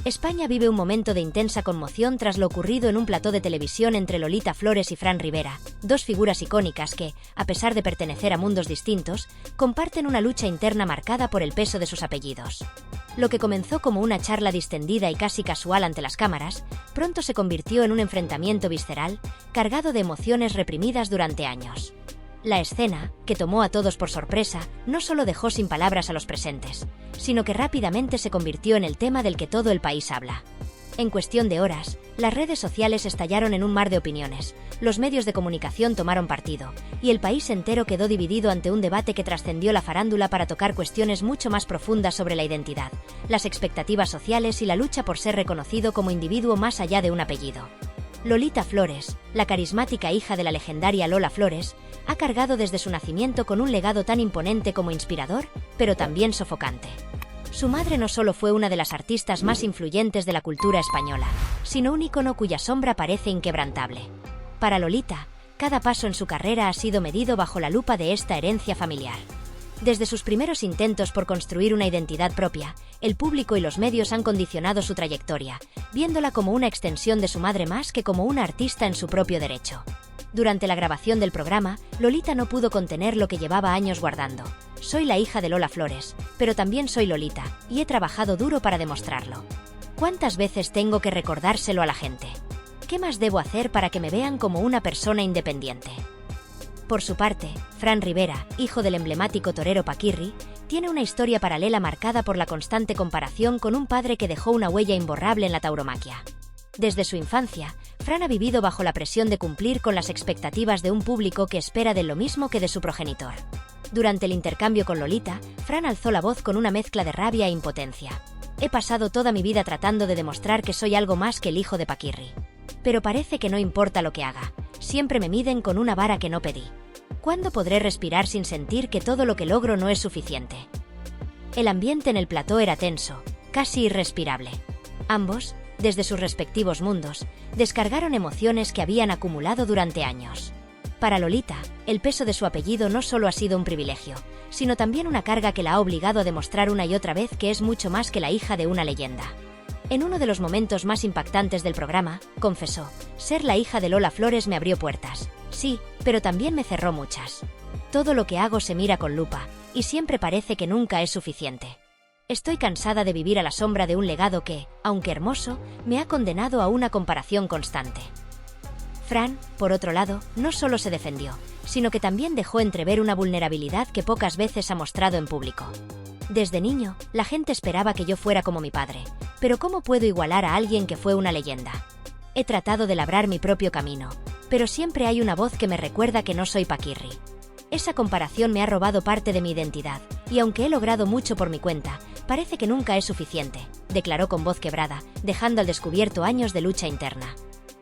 España vive un momento de intensa conmoción tras lo ocurrido en un plató de televisión entre Lolita Flores y Fran Rivera, dos figuras icónicas que, a pesar de pertenecer a mundos distintos, comparten una lucha interna marcada por el peso de sus apellidos. Lo que comenzó como una charla distendida y casi casual ante las cámaras, pronto se convirtió en un enfrentamiento visceral, cargado de emociones reprimidas durante años. La escena, que tomó a todos por sorpresa, no solo dejó sin palabras a los presentes, sino que rápidamente se convirtió en el tema del que todo el país habla. En cuestión de horas, las redes sociales estallaron en un mar de opiniones, los medios de comunicación tomaron partido, y el país entero quedó dividido ante un debate que trascendió la farándula para tocar cuestiones mucho más profundas sobre la identidad, las expectativas sociales y la lucha por ser reconocido como individuo más allá de un apellido. Lolita Flores, la carismática hija de la legendaria Lola Flores, ha cargado desde su nacimiento con un legado tan imponente como inspirador, pero también sofocante. Su madre no solo fue una de las artistas más influyentes de la cultura española, sino un ícono cuya sombra parece inquebrantable. Para Lolita, cada paso en su carrera ha sido medido bajo la lupa de esta herencia familiar. Desde sus primeros intentos por construir una identidad propia, el público y los medios han condicionado su trayectoria, viéndola como una extensión de su madre más que como una artista en su propio derecho. Durante la grabación del programa, Lolita no pudo contener lo que llevaba años guardando. Soy la hija de Lola Flores, pero también soy Lolita, y he trabajado duro para demostrarlo. ¿Cuántas veces tengo que recordárselo a la gente? ¿Qué más debo hacer para que me vean como una persona independiente? Por su parte, Fran Rivera, hijo del emblemático torero Paquirri, tiene una historia paralela marcada por la constante comparación con un padre que dejó una huella imborrable en la tauromaquia. Desde su infancia, Fran ha vivido bajo la presión de cumplir con las expectativas de un público que espera de lo mismo que de su progenitor. Durante el intercambio con Lolita, Fran alzó la voz con una mezcla de rabia e impotencia. He pasado toda mi vida tratando de demostrar que soy algo más que el hijo de Paquirri. Pero parece que no importa lo que haga, siempre me miden con una vara que no pedí. ¿Cuándo podré respirar sin sentir que todo lo que logro no es suficiente? El ambiente en el plató era tenso, casi irrespirable. Ambos, desde sus respectivos mundos, descargaron emociones que habían acumulado durante años. Para Lolita, el peso de su apellido no solo ha sido un privilegio, sino también una carga que la ha obligado a demostrar una y otra vez que es mucho más que la hija de una leyenda. En uno de los momentos más impactantes del programa, confesó: ser la hija de Lola Flores me abrió puertas. Sí, pero también me cerró muchas. Todo lo que hago se mira con lupa, y siempre parece que nunca es suficiente. Estoy cansada de vivir a la sombra de un legado que, aunque hermoso, me ha condenado a una comparación constante. Fran, por otro lado, no solo se defendió, sino que también dejó entrever una vulnerabilidad que pocas veces ha mostrado en público. Desde niño, la gente esperaba que yo fuera como mi padre, pero ¿cómo puedo igualar a alguien que fue una leyenda? He tratado de labrar mi propio camino, pero siempre hay una voz que me recuerda que no soy Paquirri. Esa comparación me ha robado parte de mi identidad, y aunque he logrado mucho por mi cuenta, parece que nunca es suficiente, declaró con voz quebrada, dejando al descubierto años de lucha interna.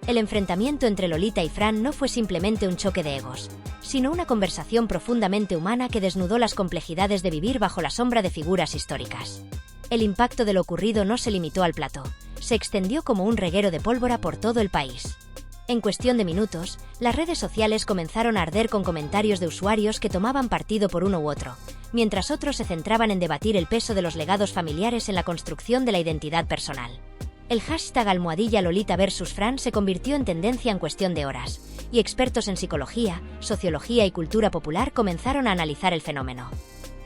El enfrentamiento entre Lolita y Fran no fue simplemente un choque de egos, sino una conversación profundamente humana que desnudó las complejidades de vivir bajo la sombra de figuras históricas. El impacto de lo ocurrido no se limitó al plató, se extendió como un reguero de pólvora por todo el país. En cuestión de minutos, las redes sociales comenzaron a arder con comentarios de usuarios que tomaban partido por uno u otro, mientras otros se centraban en debatir el peso de los legados familiares en la construcción de la identidad personal. El hashtag #Lolita versus Fran se convirtió en tendencia en cuestión de horas, y expertos en psicología, sociología y cultura popular comenzaron a analizar el fenómeno.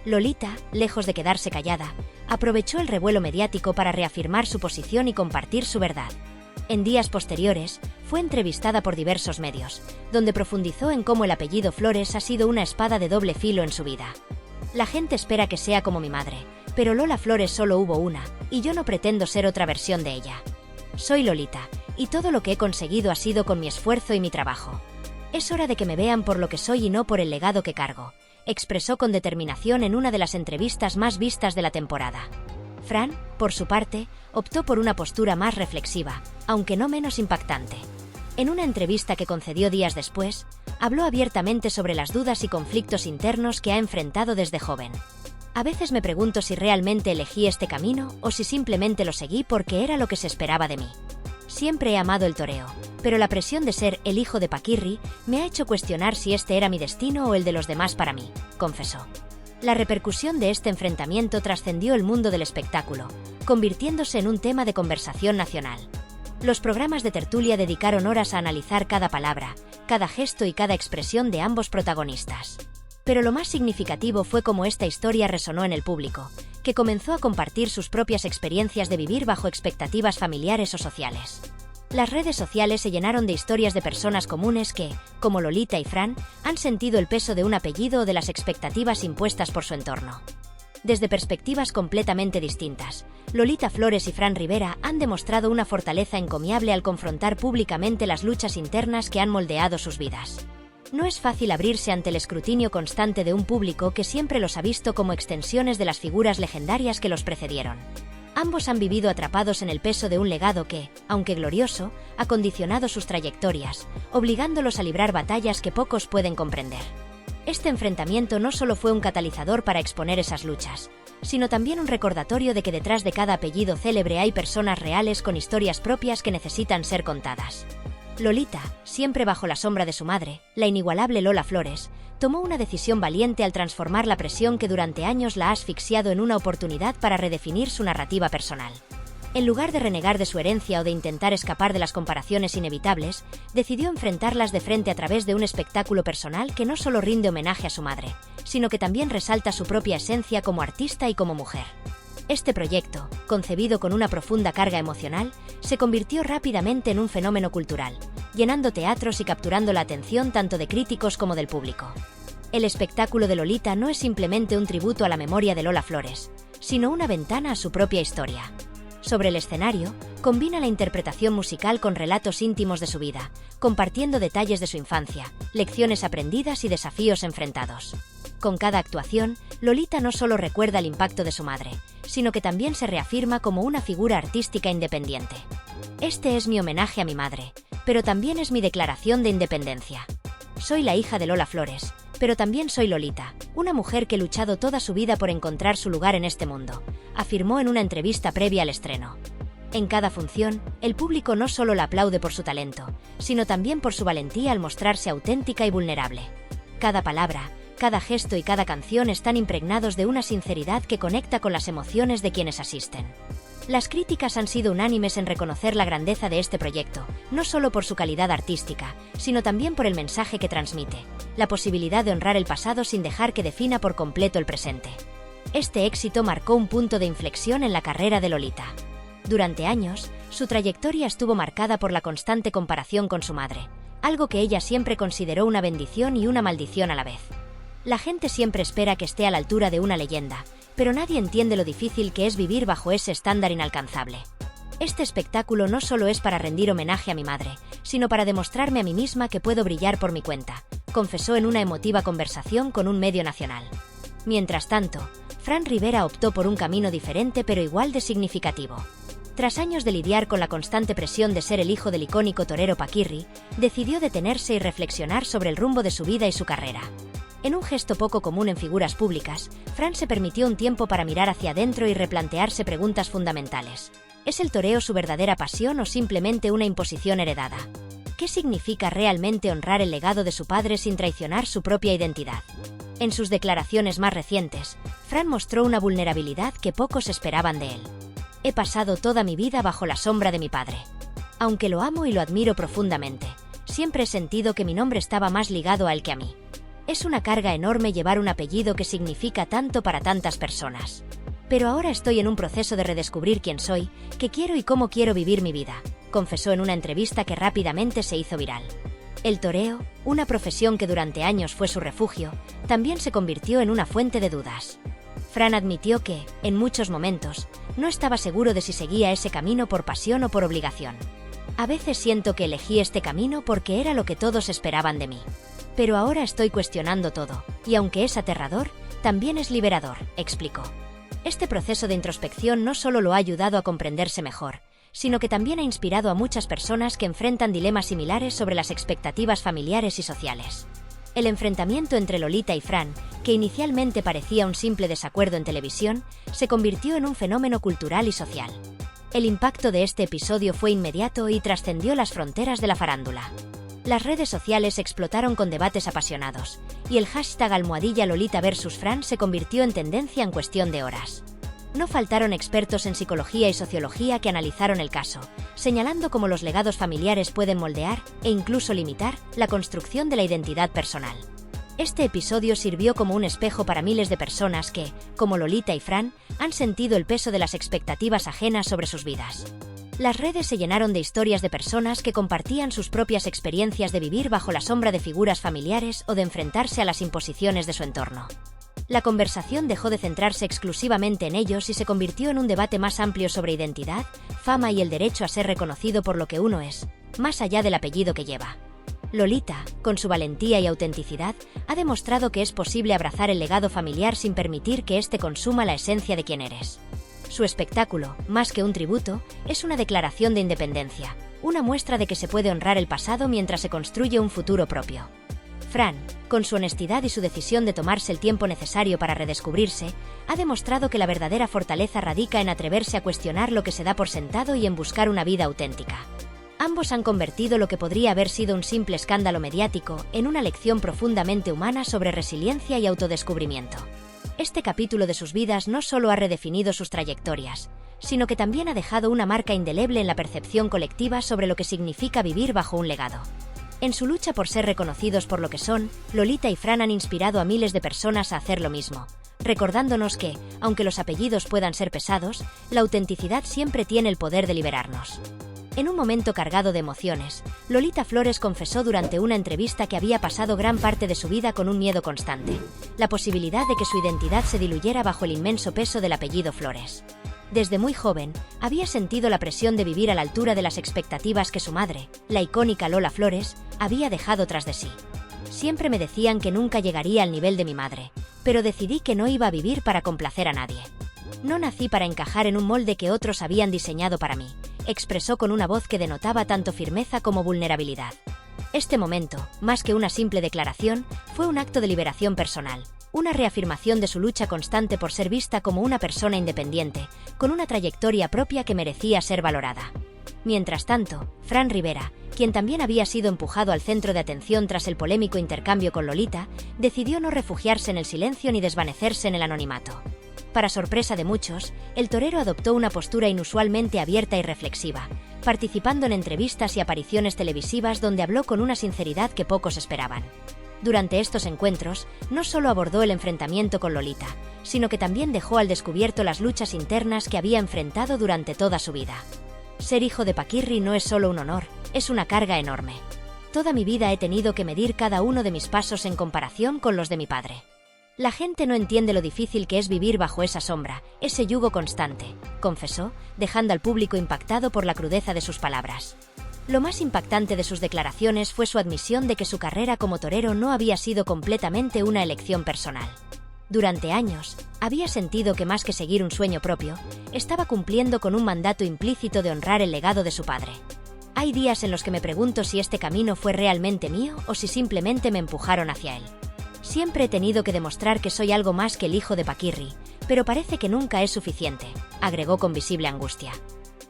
Lolita, lejos de quedarse callada, aprovechó el revuelo mediático para reafirmar su posición y compartir su verdad. En días posteriores, fue entrevistada por diversos medios, donde profundizó en cómo el apellido Flores ha sido una espada de doble filo en su vida. La gente espera que sea como mi madre, pero Lola Flores solo hubo una, y yo no pretendo ser otra versión de ella. Soy Lolita, y todo lo que he conseguido ha sido con mi esfuerzo y mi trabajo. Es hora de que me vean por lo que soy y no por el legado que cargo, expresó con determinación en una de las entrevistas más vistas de la temporada. Fran, por su parte, optó por una postura más reflexiva, aunque no menos impactante. En una entrevista que concedió días después, habló abiertamente sobre las dudas y conflictos internos que ha enfrentado desde joven. A veces me pregunto si realmente elegí este camino o si simplemente lo seguí porque era lo que se esperaba de mí. Siempre he amado el toreo, pero la presión de ser el hijo de Paquirri me ha hecho cuestionar si este era mi destino o el de los demás para mí, confesó. La repercusión de este enfrentamiento trascendió el mundo del espectáculo, convirtiéndose en un tema de conversación nacional. Los programas de tertulia dedicaron horas a analizar cada palabra, cada gesto y cada expresión de ambos protagonistas. Pero lo más significativo fue cómo esta historia resonó en el público, que comenzó a compartir sus propias experiencias de vivir bajo expectativas familiares o sociales. Las redes sociales se llenaron de historias de personas comunes que, como Lolita y Fran, han sentido el peso de un apellido o de las expectativas impuestas por su entorno. Desde perspectivas completamente distintas, Lolita Flores y Fran Rivera han demostrado una fortaleza encomiable al confrontar públicamente las luchas internas que han moldeado sus vidas. No es fácil abrirse ante el escrutinio constante de un público que siempre los ha visto como extensiones de las figuras legendarias que los precedieron. Ambos han vivido atrapados en el peso de un legado que, aunque glorioso, ha condicionado sus trayectorias, obligándolos a librar batallas que pocos pueden comprender. Este enfrentamiento no solo fue un catalizador para exponer esas luchas, sino también un recordatorio de que detrás de cada apellido célebre hay personas reales con historias propias que necesitan ser contadas. Lolita, siempre bajo la sombra de su madre, la inigualable Lola Flores, tomó una decisión valiente al transformar la presión que durante años la ha asfixiado en una oportunidad para redefinir su narrativa personal. En lugar de renegar de su herencia o de intentar escapar de las comparaciones inevitables, decidió enfrentarlas de frente a través de un espectáculo personal que no solo rinde homenaje a su madre, sino que también resalta su propia esencia como artista y como mujer. Este proyecto, concebido con una profunda carga emocional, se convirtió rápidamente en un fenómeno cultural, llenando teatros y capturando la atención tanto de críticos como del público. El espectáculo de Lolita no es simplemente un tributo a la memoria de Lola Flores, sino una ventana a su propia historia. Sobre el escenario, combina la interpretación musical con relatos íntimos de su vida, compartiendo detalles de su infancia, lecciones aprendidas y desafíos enfrentados. Con cada actuación, Lolita no solo recuerda el impacto de su madre, sino que también se reafirma como una figura artística independiente. Este es mi homenaje a mi madre, pero también es mi declaración de independencia. Soy la hija de Lola Flores, pero también soy Lolita, una mujer que ha luchado toda su vida por encontrar su lugar en este mundo, afirmó en una entrevista previa al estreno. En cada función, el público no solo la aplaude por su talento, sino también por su valentía al mostrarse auténtica y vulnerable. Cada palabra, cada gesto y cada canción están impregnados de una sinceridad que conecta con las emociones de quienes asisten. Las críticas han sido unánimes en reconocer la grandeza de este proyecto, no solo por su calidad artística, sino también por el mensaje que transmite, la posibilidad de honrar el pasado sin dejar que defina por completo el presente. Este éxito marcó un punto de inflexión en la carrera de Lolita. Durante años, su trayectoria estuvo marcada por la constante comparación con su madre, algo que ella siempre consideró una bendición y una maldición a la vez. La gente siempre espera que esté a la altura de una leyenda, pero nadie entiende lo difícil que es vivir bajo ese estándar inalcanzable. Este espectáculo no solo es para rendir homenaje a mi madre, sino para demostrarme a mí misma que puedo brillar por mi cuenta, confesó en una emotiva conversación con un medio nacional. Mientras tanto, Fran Rivera optó por un camino diferente pero igual de significativo. Tras años de lidiar con la constante presión de ser el hijo del icónico torero Paquirri, decidió detenerse y reflexionar sobre el rumbo de su vida y su carrera. En un gesto poco común en figuras públicas, Fran se permitió un tiempo para mirar hacia adentro y replantearse preguntas fundamentales. ¿Es el toreo su verdadera pasión o simplemente una imposición heredada? ¿Qué significa realmente honrar el legado de su padre sin traicionar su propia identidad? En sus declaraciones más recientes, Fran mostró una vulnerabilidad que pocos esperaban de él. He pasado toda mi vida bajo la sombra de mi padre. Aunque lo amo y lo admiro profundamente, siempre he sentido que mi nombre estaba más ligado a él que a mí. Es una carga enorme llevar un apellido que significa tanto para tantas personas. Pero ahora estoy en un proceso de redescubrir quién soy, qué quiero y cómo quiero vivir mi vida, confesó en una entrevista que rápidamente se hizo viral. El toreo, una profesión que durante años fue su refugio, también se convirtió en una fuente de dudas. Fran admitió que, en muchos momentos, no estaba seguro de si seguía ese camino por pasión o por obligación. A veces siento que elegí este camino porque era lo que todos esperaban de mí. Pero ahora estoy cuestionando todo, y aunque es aterrador, también es liberador, explicó. Este proceso de introspección no solo lo ha ayudado a comprenderse mejor, sino que también ha inspirado a muchas personas que enfrentan dilemas similares sobre las expectativas familiares y sociales. El enfrentamiento entre Lolita y Fran, que inicialmente parecía un simple desacuerdo en televisión, se convirtió en un fenómeno cultural y social. El impacto de este episodio fue inmediato y trascendió las fronteras de la farándula. Las redes sociales explotaron con debates apasionados, y el hashtag #Lolita versus Fran se convirtió en tendencia en cuestión de horas. No faltaron expertos en psicología y sociología que analizaron el caso, señalando cómo los legados familiares pueden moldear, e incluso limitar, la construcción de la identidad personal. Este episodio sirvió como un espejo para miles de personas que, como Lolita y Fran, han sentido el peso de las expectativas ajenas sobre sus vidas. Las redes se llenaron de historias de personas que compartían sus propias experiencias de vivir bajo la sombra de figuras familiares o de enfrentarse a las imposiciones de su entorno. La conversación dejó de centrarse exclusivamente en ellos y se convirtió en un debate más amplio sobre identidad, fama y el derecho a ser reconocido por lo que uno es, más allá del apellido que lleva. Lolita, con su valentía y autenticidad, ha demostrado que es posible abrazar el legado familiar sin permitir que éste consuma la esencia de quién eres. Su espectáculo, más que un tributo, es una declaración de independencia, una muestra de que se puede honrar el pasado mientras se construye un futuro propio. Fran, con su honestidad y su decisión de tomarse el tiempo necesario para redescubrirse, ha demostrado que la verdadera fortaleza radica en atreverse a cuestionar lo que se da por sentado y en buscar una vida auténtica. Ambos han convertido lo que podría haber sido un simple escándalo mediático en una lección profundamente humana sobre resiliencia y autodescubrimiento. Este capítulo de sus vidas no solo ha redefinido sus trayectorias, sino que también ha dejado una marca indeleble en la percepción colectiva sobre lo que significa vivir bajo un legado. En su lucha por ser reconocidos por lo que son, Lolita y Fran han inspirado a miles de personas a hacer lo mismo, recordándonos que, aunque los apellidos puedan ser pesados, la autenticidad siempre tiene el poder de liberarnos. En un momento cargado de emociones, Lolita Flores confesó durante una entrevista que había pasado gran parte de su vida con un miedo constante, la posibilidad de que su identidad se diluyera bajo el inmenso peso del apellido Flores. Desde muy joven, había sentido la presión de vivir a la altura de las expectativas que su madre, la icónica Lola Flores, había dejado tras de sí. Siempre me decían que nunca llegaría al nivel de mi madre, pero decidí que no iba a vivir para complacer a nadie. No nací para encajar en un molde que otros habían diseñado para mí, expresó con una voz que denotaba tanto firmeza como vulnerabilidad. Este momento, más que una simple declaración, fue un acto de liberación personal, una reafirmación de su lucha constante por ser vista como una persona independiente, con una trayectoria propia que merecía ser valorada. Mientras tanto, Fran Rivera, quien también había sido empujado al centro de atención tras el polémico intercambio con Lolita, decidió no refugiarse en el silencio ni desvanecerse en el anonimato. Para sorpresa de muchos, el torero adoptó una postura inusualmente abierta y reflexiva, participando en entrevistas y apariciones televisivas donde habló con una sinceridad que pocos esperaban. Durante estos encuentros, no solo abordó el enfrentamiento con Lolita, sino que también dejó al descubierto las luchas internas que había enfrentado durante toda su vida. Ser hijo de Paquirri no es solo un honor, es una carga enorme. Toda mi vida he tenido que medir cada uno de mis pasos en comparación con los de mi padre. La gente no entiende lo difícil que es vivir bajo esa sombra, ese yugo constante, confesó, dejando al público impactado por la crudeza de sus palabras. Lo más impactante de sus declaraciones fue su admisión de que su carrera como torero no había sido completamente una elección personal. Durante años, había sentido que más que seguir un sueño propio, estaba cumpliendo con un mandato implícito de honrar el legado de su padre. Hay días en los que me pregunto si este camino fue realmente mío o si simplemente me empujaron hacia él. Siempre he tenido que demostrar que soy algo más que el hijo de Paquirri, pero parece que nunca es suficiente, agregó con visible angustia.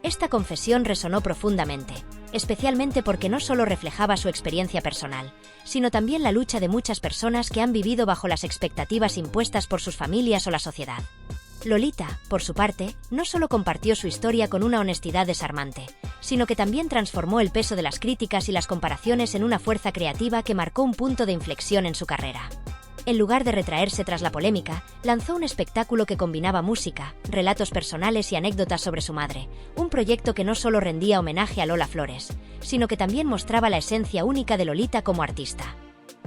Esta confesión resonó profundamente, especialmente porque no solo reflejaba su experiencia personal, sino también la lucha de muchas personas que han vivido bajo las expectativas impuestas por sus familias o la sociedad. Lolita, por su parte, no solo compartió su historia con una honestidad desarmante, sino que también transformó el peso de las críticas y las comparaciones en una fuerza creativa que marcó un punto de inflexión en su carrera. En lugar de retraerse tras la polémica, lanzó un espectáculo que combinaba música, relatos personales y anécdotas sobre su madre, un proyecto que no solo rendía homenaje a Lola Flores, sino que también mostraba la esencia única de Lolita como artista.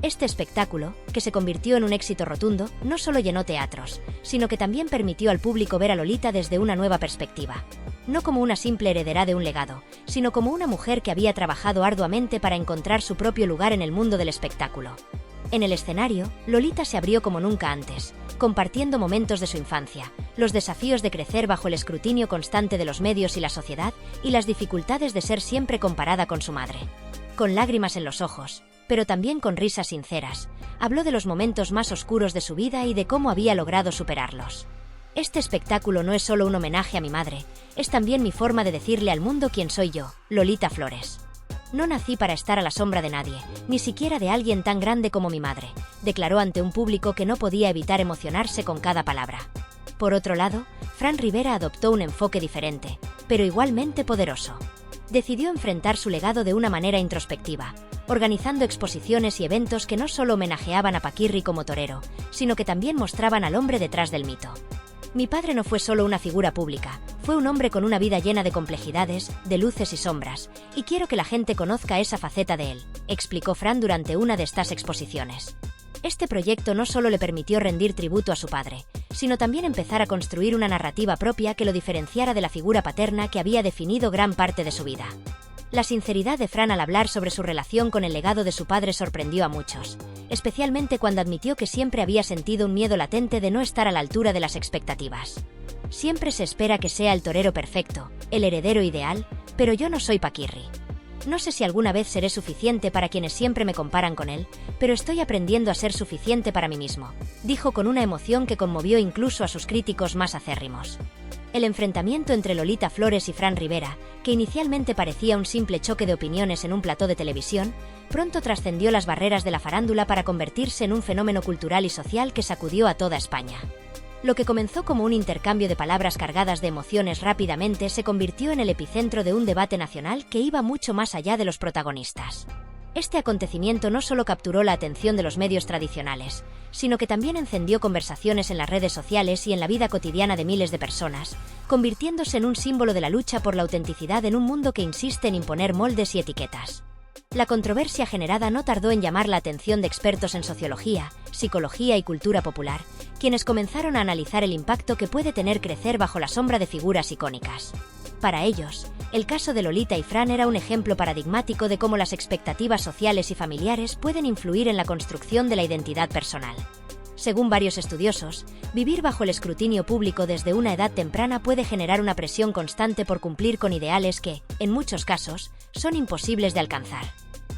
Este espectáculo, que se convirtió en un éxito rotundo, no solo llenó teatros, sino que también permitió al público ver a Lolita desde una nueva perspectiva. No como una simple heredera de un legado, sino como una mujer que había trabajado arduamente para encontrar su propio lugar en el mundo del espectáculo. En el escenario, Lolita se abrió como nunca antes, compartiendo momentos de su infancia, los desafíos de crecer bajo el escrutinio constante de los medios y la sociedad, y las dificultades de ser siempre comparada con su madre. Con lágrimas en los ojos, pero también con risas sinceras, habló de los momentos más oscuros de su vida y de cómo había logrado superarlos. Este espectáculo no es solo un homenaje a mi madre, es también mi forma de decirle al mundo quién soy yo, Lolita Flores. No nací para estar a la sombra de nadie, ni siquiera de alguien tan grande como mi madre, declaró ante un público que no podía evitar emocionarse con cada palabra. Por otro lado, Fran Rivera adoptó un enfoque diferente, pero igualmente poderoso. Decidió enfrentar su legado de una manera introspectiva, organizando exposiciones y eventos que no solo homenajeaban a Paquirri como torero, sino que también mostraban al hombre detrás del mito. Mi padre no fue solo una figura pública, fue un hombre con una vida llena de complejidades, de luces y sombras, y quiero que la gente conozca esa faceta de él, explicó Fran durante una de estas exposiciones. Este proyecto no solo le permitió rendir tributo a su padre, sino también empezar a construir una narrativa propia que lo diferenciara de la figura paterna que había definido gran parte de su vida. La sinceridad de Fran al hablar sobre su relación con el legado de su padre sorprendió a muchos, especialmente cuando admitió que siempre había sentido un miedo latente de no estar a la altura de las expectativas. Siempre se espera que sea el torero perfecto, el heredero ideal, pero yo no soy Paquirri. No sé si alguna vez seré suficiente para quienes siempre me comparan con él, pero estoy aprendiendo a ser suficiente para mí mismo, dijo con una emoción que conmovió incluso a sus críticos más acérrimos. El enfrentamiento entre Lolita Flores y Fran Rivera, que inicialmente parecía un simple choque de opiniones en un plató de televisión, pronto trascendió las barreras de la farándula para convertirse en un fenómeno cultural y social que sacudió a toda España. Lo que comenzó como un intercambio de palabras cargadas de emociones rápidamente se convirtió en el epicentro de un debate nacional que iba mucho más allá de los protagonistas. Este acontecimiento no solo capturó la atención de los medios tradicionales, sino que también encendió conversaciones en las redes sociales y en la vida cotidiana de miles de personas, convirtiéndose en un símbolo de la lucha por la autenticidad en un mundo que insiste en imponer moldes y etiquetas. La controversia generada no tardó en llamar la atención de expertos en sociología, psicología y cultura popular, quienes comenzaron a analizar el impacto que puede tener crecer bajo la sombra de figuras icónicas. Para ellos, el caso de Lolita y Fran era un ejemplo paradigmático de cómo las expectativas sociales y familiares pueden influir en la construcción de la identidad personal. Según varios estudiosos, vivir bajo el escrutinio público desde una edad temprana puede generar una presión constante por cumplir con ideales que, en muchos casos, son imposibles de alcanzar.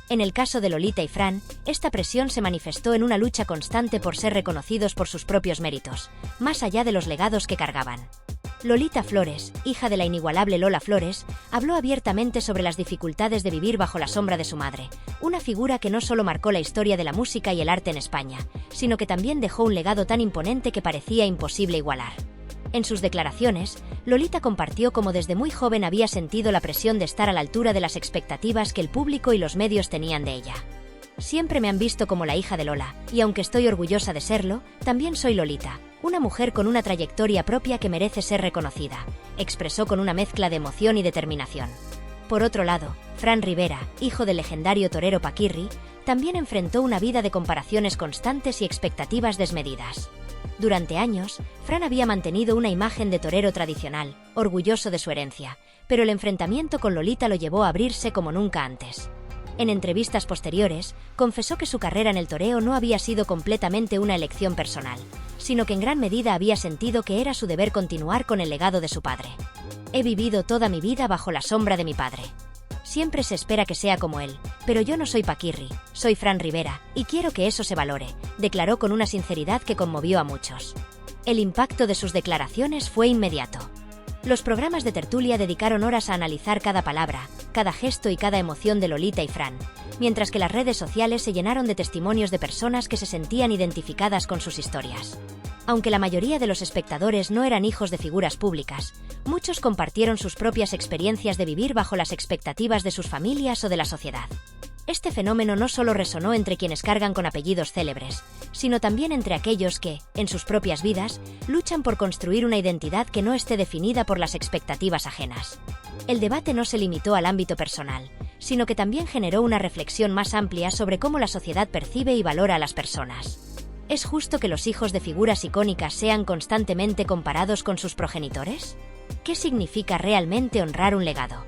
En el caso de Lolita y Fran, esta presión se manifestó en una lucha constante por ser reconocidos por sus propios méritos, más allá de los legados que cargaban. Lolita Flores, hija de la inigualable Lola Flores, habló abiertamente sobre las dificultades de vivir bajo la sombra de su madre, una figura que no solo marcó la historia de la música y el arte en España, sino que también dejó un legado tan imponente que parecía imposible igualar. En sus declaraciones, Lolita compartió cómo desde muy joven había sentido la presión de estar a la altura de las expectativas que el público y los medios tenían de ella. Siempre me han visto como la hija de Lola, y aunque estoy orgullosa de serlo, también soy Lolita, una mujer con una trayectoria propia que merece ser reconocida, expresó con una mezcla de emoción y determinación. Por otro lado, Fran Rivera, hijo del legendario torero Paquirri, también enfrentó una vida de comparaciones constantes y expectativas desmedidas. Durante años, Fran había mantenido una imagen de torero tradicional, orgulloso de su herencia, pero el enfrentamiento con Lolita lo llevó a abrirse como nunca antes. En entrevistas posteriores, confesó que su carrera en el toreo no había sido completamente una elección personal, sino que en gran medida había sentido que era su deber continuar con el legado de su padre. He vivido toda mi vida bajo la sombra de mi padre. Siempre se espera que sea como él, pero yo no soy Paquirri, soy Fran Rivera, y quiero que eso se valore, declaró con una sinceridad que conmovió a muchos. El impacto de sus declaraciones fue inmediato. Los programas de tertulia dedicaron horas a analizar cada palabra, cada gesto y cada emoción de Lolita y Fran, mientras que las redes sociales se llenaron de testimonios de personas que se sentían identificadas con sus historias. Aunque la mayoría de los espectadores no eran hijos de figuras públicas, muchos compartieron sus propias experiencias de vivir bajo las expectativas de sus familias o de la sociedad. Este fenómeno no solo resonó entre quienes cargan con apellidos célebres, sino también entre aquellos que, en sus propias vidas, luchan por construir una identidad que no esté definida por las expectativas ajenas. El debate no se limitó al ámbito personal, sino que también generó una reflexión más amplia sobre cómo la sociedad percibe y valora a las personas. ¿Es justo que los hijos de figuras icónicas sean constantemente comparados con sus progenitores? ¿Qué significa realmente honrar un legado?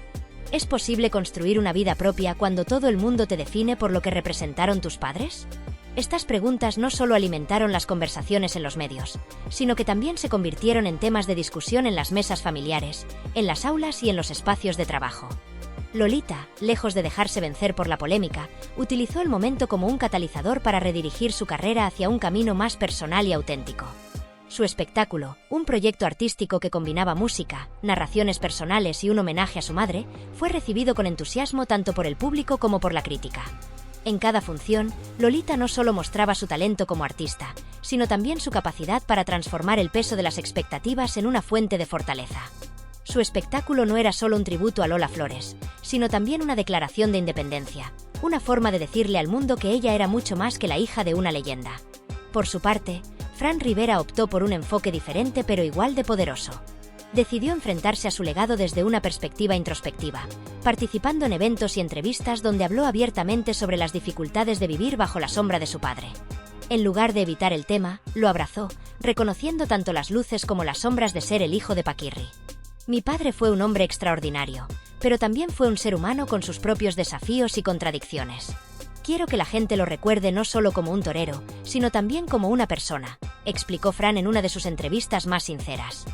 ¿Es posible construir una vida propia cuando todo el mundo te define por lo que representaron tus padres? Estas preguntas no solo alimentaron las conversaciones en los medios, sino que también se convirtieron en temas de discusión en las mesas familiares, en las aulas y en los espacios de trabajo. Lolita, lejos de dejarse vencer por la polémica, utilizó el momento como un catalizador para redirigir su carrera hacia un camino más personal y auténtico. Su espectáculo, un proyecto artístico que combinaba música, narraciones personales y un homenaje a su madre, fue recibido con entusiasmo tanto por el público como por la crítica. En cada función, Lolita no solo mostraba su talento como artista, sino también su capacidad para transformar el peso de las expectativas en una fuente de fortaleza. Su espectáculo no era solo un tributo a Lola Flores, sino también una declaración de independencia, una forma de decirle al mundo que ella era mucho más que la hija de una leyenda. Por su parte, Fran Rivera optó por un enfoque diferente pero igual de poderoso. Decidió enfrentarse a su legado desde una perspectiva introspectiva, participando en eventos y entrevistas donde habló abiertamente sobre las dificultades de vivir bajo la sombra de su padre. En lugar de evitar el tema, lo abrazó, reconociendo tanto las luces como las sombras de ser el hijo de Paquirri. Mi padre fue un hombre extraordinario, pero también fue un ser humano con sus propios desafíos y contradicciones. Quiero que la gente lo recuerde no solo como un torero, sino también como una persona, explicó Fran en una de sus entrevistas más sinceras.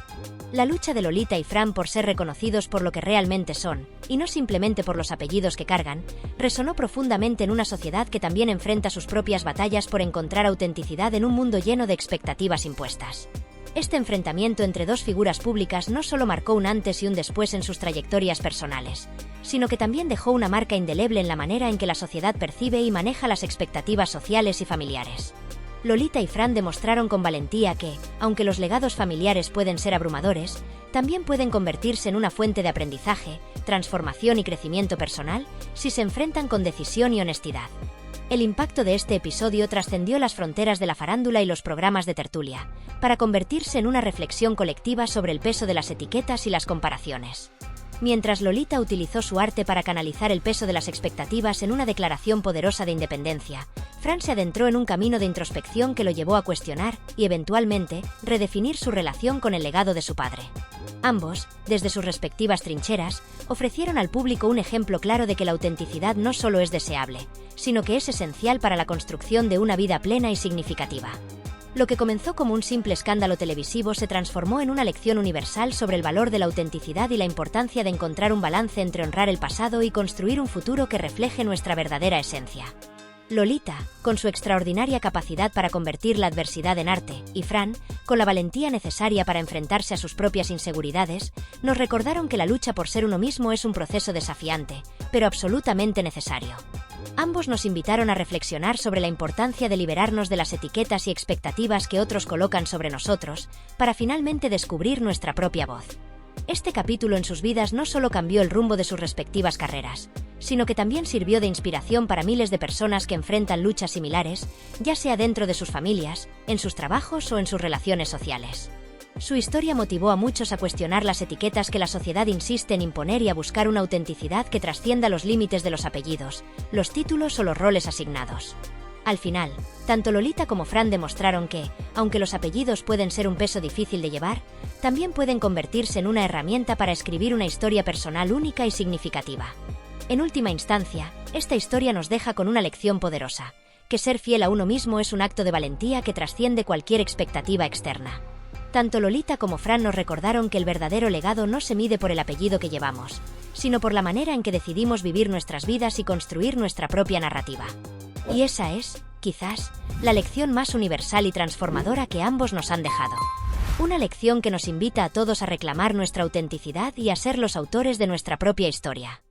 La lucha de Lolita y Fran por ser reconocidos por lo que realmente son, y no simplemente por los apellidos que cargan, resonó profundamente en una sociedad que también enfrenta sus propias batallas por encontrar autenticidad en un mundo lleno de expectativas impuestas. Este enfrentamiento entre dos figuras públicas no solo marcó un antes y un después en sus trayectorias personales, sino que también dejó una marca indeleble en la manera en que la sociedad percibe y maneja las expectativas sociales y familiares. Lolita y Fran demostraron con valentía que, aunque los legados familiares pueden ser abrumadores, también pueden convertirse en una fuente de aprendizaje, transformación y crecimiento personal si se enfrentan con decisión y honestidad. El impacto de este episodio trascendió las fronteras de la farándula y los programas de tertulia, para convertirse en una reflexión colectiva sobre el peso de las etiquetas y las comparaciones. Mientras Lolita utilizó su arte para canalizar el peso de las expectativas en una declaración poderosa de independencia, Fran se adentró en un camino de introspección que lo llevó a cuestionar y, eventualmente, redefinir su relación con el legado de su padre. Ambos, desde sus respectivas trincheras, ofrecieron al público un ejemplo claro de que la autenticidad no solo es deseable, sino que es esencial para la construcción de una vida plena y significativa. Lo que comenzó como un simple escándalo televisivo se transformó en una lección universal sobre el valor de la autenticidad y la importancia de encontrar un balance entre honrar el pasado y construir un futuro que refleje nuestra verdadera esencia. Lolita, con su extraordinaria capacidad para convertir la adversidad en arte, y Fran, con la valentía necesaria para enfrentarse a sus propias inseguridades, nos recordaron que la lucha por ser uno mismo es un proceso desafiante, pero absolutamente necesario. Ambos nos invitaron a reflexionar sobre la importancia de liberarnos de las etiquetas y expectativas que otros colocan sobre nosotros, para finalmente descubrir nuestra propia voz. Este capítulo en sus vidas no solo cambió el rumbo de sus respectivas carreras, sino que también sirvió de inspiración para miles de personas que enfrentan luchas similares, ya sea dentro de sus familias, en sus trabajos o en sus relaciones sociales. Su historia motivó a muchos a cuestionar las etiquetas que la sociedad insiste en imponer y a buscar una autenticidad que trascienda los límites de los apellidos, los títulos o los roles asignados. Al final, tanto Lolita como Fran demostraron que, aunque los apellidos pueden ser un peso difícil de llevar, también pueden convertirse en una herramienta para escribir una historia personal única y significativa. En última instancia, esta historia nos deja con una lección poderosa, que ser fiel a uno mismo es un acto de valentía que trasciende cualquier expectativa externa. Tanto Lolita como Fran nos recordaron que el verdadero legado no se mide por el apellido que llevamos, sino por la manera en que decidimos vivir nuestras vidas y construir nuestra propia narrativa. Y esa es, quizás, la lección más universal y transformadora que ambos nos han dejado. Una lección que nos invita a todos a reclamar nuestra autenticidad y a ser los autores de nuestra propia historia.